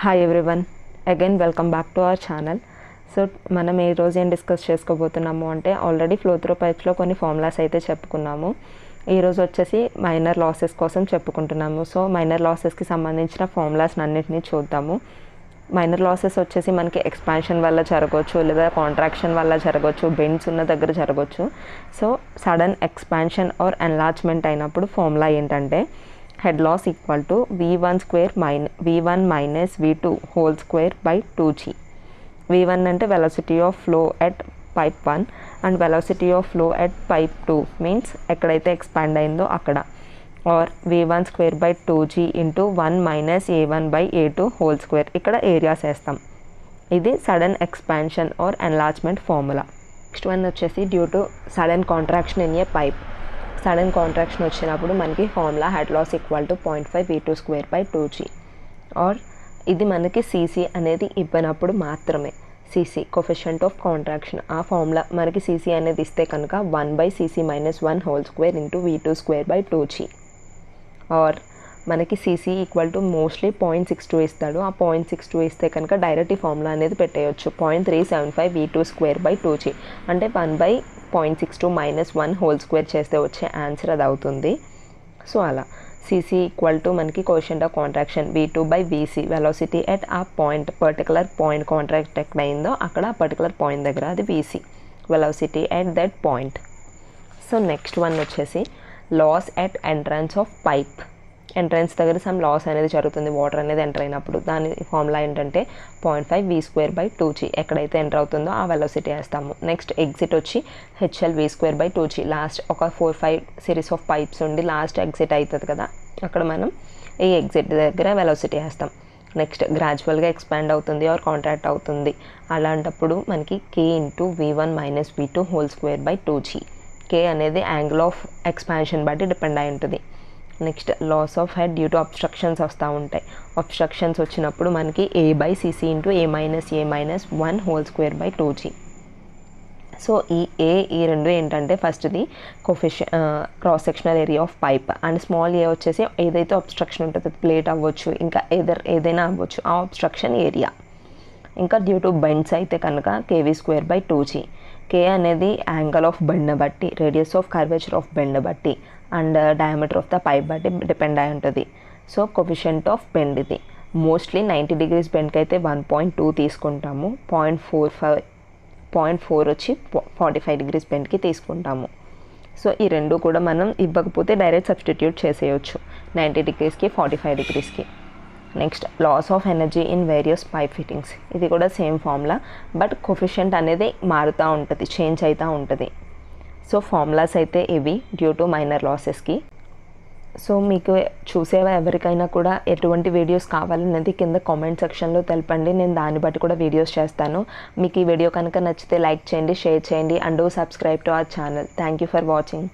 Hi everyone, again welcome back to our channel. So మనం ఈ రోజు ఏం డిస్కస్ చేసుకోబోతున్నాము అంటే ఆల్రెడీ ఫ్లో త్రూ పైప్స్లో కొన్ని ఫార్ములాస్ అయితే చెప్పుకున్నాము. ఈరోజు వచ్చేసి మైనర్ లాసెస్ కోసం చెప్పుకుంటున్నాము. సో మైనర్ లాసెస్కి సంబంధించిన ఫార్ములాస్ అన్నిటినీ చూద్దాము. మైనర్ లాసెస్ వచ్చేసి మనకి ఎక్స్పాన్షన్ వల్ల జరగవచ్చు, లేదా కాంట్రాక్షన్ వల్ల జరగవచ్చు, బెండ్స్ ఉన్న దగ్గర జరగవచ్చు. So sudden expansion or enlargement అయినప్పుడు ఫార్ములా ఏంటంటే head loss equal to v1 minus v2 whole square by 2g. v1 అంటే velocity of flow at pipe 1 and velocity of flow at pipe 2 means ఎక్కడైతే expand అయిందో అక్కడ, or v1 square by 2g into 1 minus a1 by a2 whole square. ఇక్కడ areas వేస్తాం. ఇది sudden expansion or enlargement formula. Next one వచ్చేసి due to sudden contraction in a pipe. Sudden contraction వచ్చినప్పుడు మనకి formula head loss equal to 0.5 v2 square by 2g. Or ఇది మనకి cc అనేది ఇవ్వనప్పుడు మాత్రమే. cc కోఎఫిషియంట్ ఆఫ్ కాంట్రాక్షన్, ఆ formula మనకి cc అనేది ఇస్తే కనుక 1/cc - 1 whole square into v2 square by 2g. Or మనకి cc ఈక్వల్ టు మోస్ట్లీ 0.62 ఇస్తాడు. ఆ 0.62 ఇస్తే కనుక డైరెక్ట్ ఈ ఫార్ములా అనేది పెట్టేయచ్చు. 0.375 v2 స్క్వేర్ బై 2g అంటే 1/0.62 - 1 హోల్ స్క్వేర్ చేస్తే వచ్చే ఆన్సర్ అది అవుతుంది. సో అలా cc ఈక్వల్ టు మనకి coefficient of contraction v2/vc, velocity at ఆ పాయింట్, పర్టికులర్ పాయింట్ కాంట్రాక్ట్ ఎక్కడ అయిందో అక్కడ ఆ పర్టికులర్ పాయింట్ దగ్గర అది vc, velocity at that point. So next one వచ్చేసి loss at entrance of pipe. Entrance దగ్గర సమ్ లాస్ అనేది జరుగుతుంది, వాటర్ అనేది ఎంటర్ అయినప్పుడు. దాని ఫార్ములా ఏంటంటే 0.5 v స్క్వేర్ బై 2g. ఎక్కడైతే ఎంటర్ అవుతుందో ఆ వెలాసిటీ వేస్తాము. నెక్స్ట్ ఎగ్జిట్ వచ్చి hL v square by 2g. Last ఒక 4-5 సిరీస్ ఆఫ్ పైప్స్ ఉండి లాస్ట్ ఎగ్జిట్ అవుతుంది కదా, అక్కడ మనం ఈ ఎగ్జిట్ దగ్గర వెలాసిటీ వేస్తాం. నెక్స్ట్ గ్రాడ్యువల్గా ఎక్స్పాండ్ అవుతుంది ఆర్ కాంట్రాక్ట్ అవుతుంది. అలాంటప్పుడు మనకి k into v1 minus v2 whole square by 2g. k అనేది యాంగిల్ ఆఫ్ ఎక్స్పాన్షన్ బట్టి డిపెండ్ అయి ఉంటుంది. Next loss of head due to obstructions వస్తూ ఉంటాయి. అబ్స్ట్రక్షన్స్ వచ్చినప్పుడు మనకి a/cc into a - 1 whole square by 2g. So ఈ రెండు ఏంటంటే ఫస్ట్ది cross sectional area of pipe, and small A వచ్చేసి ఏదైతే అబ్స్ట్రక్షన్ ఉంటుందో ప్లేట్ అవ్వచ్చు, ఇంకా ఏదైనా అవ్వచ్చు, ఆ అబ్స్ట్రక్షన్ ఏరియా. ఇంకా డ్యూ టు బెండ్స్ అయితే కనుక kv square by 2g. k అనేది యాంగిల్ ఆఫ్ బెండ్ బట్టి, radius of curvature of bend బట్టి and diameter of the pipe బట్టి డిపెండ్ అయి ఉంటుంది. సో కోఎఫిషియంట్ ఆఫ్ బెండ్ ఇది మోస్ట్లీ 90 degrees బెండ్కి అయితే 1.2 తీసుకుంటాము. 0.4 వచ్చి 45 degrees బెండ్కి తీసుకుంటాము. సో ఈ రెండు కూడా మనం ఇవ్వకపోతే డైరెక్ట్ సబ్స్టిట్యూట్ చేసేయచ్చు, 90 degreesకి 45 degreesకి. Next loss of energy in various pipe fittings. ఇది కూడా సేమ్ ఫార్ములా, బట్ కోఎఫిషియంట్ అనేది మారుతూ ఉంటుంది, చేంజ్ అవుతూ ఉంటుంది. సో ఫార్ములాస్ అయితే ఇవి డ్యూ టు మైనర్ లాసెస్కి. సో మీకు ఎవరికైనా కూడా ఎటువంటి వీడియోస్ కావాలనేది కింద కామెంట్ సెక్షన్లో తెలపండి, నేను దాన్ని బట్టి కూడా వీడియోస్ చేస్తాను. మీకు ఈ వీడియో కనుక నచ్చితే లైక్ చేయండి, షేర్ చేయండి and subscribe to our channel. Thank you for watching.